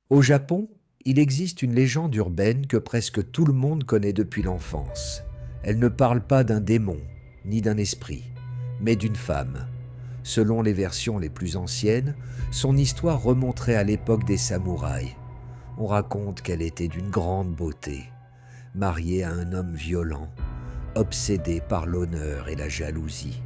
Au Japon, il existe une légende urbaine que presque tout le monde connaît depuis l'enfance. Elle ne parle pas d'un démon, ni d'un esprit, mais d'une femme. Selon les versions les plus anciennes, son histoire remonterait à l'époque des samouraïs. On raconte qu'elle était d'une grande beauté, mariée à un homme violent, obsédée par l'honneur et la jalousie.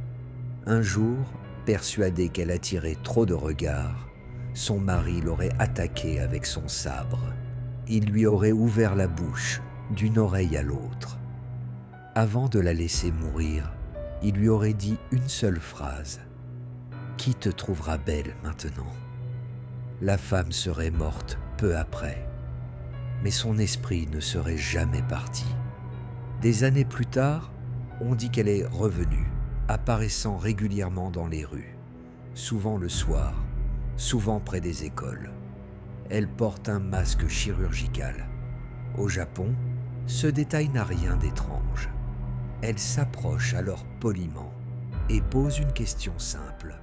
Un jour, persuadée qu'elle attirait trop de regards, son mari l'aurait attaquée avec son sabre. Il lui aurait ouvert la bouche d'une oreille à l'autre. Avant de la laisser mourir, il lui aurait dit une seule phrase. « Qui te trouvera belle maintenant ?» La femme serait morte peu après, mais son esprit ne serait jamais parti. Des années plus tard, on dit qu'elle est revenue, apparaissant régulièrement dans les rues, souvent le soir, souvent près des écoles. Elle porte un masque chirurgical. Au Japon, ce détail n'a rien d'étrange. Elle s'approche alors poliment et pose une question simple.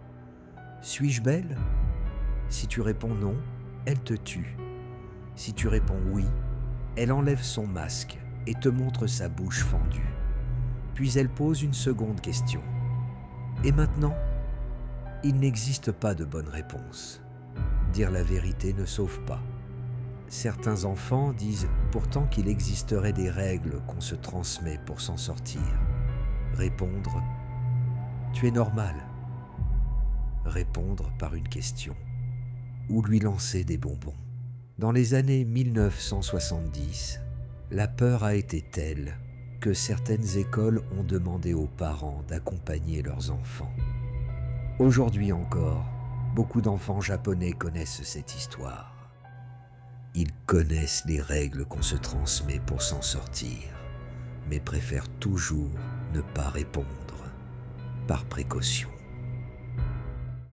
« Suis-je belle ?» Si tu réponds non, elle te tue. Si tu réponds oui, elle enlève son masque et te montre sa bouche fendue. Puis elle pose une seconde question. Et maintenant, il n'existe pas de bonne réponse. Dire la vérité ne sauve pas. Certains enfants disent pourtant qu'il existerait des règles qu'on se transmet pour s'en sortir. Répondre « Tu es normal ». Répondre par une question. Ou lui lancer des bonbons. Dans les années 1970, la peur a été telle que certaines écoles ont demandé aux parents d'accompagner leurs enfants. Aujourd'hui encore, beaucoup d'enfants japonais connaissent cette histoire. Ils connaissent les règles qu'on se transmet pour s'en sortir, mais préfèrent toujours ne pas répondre, par précaution.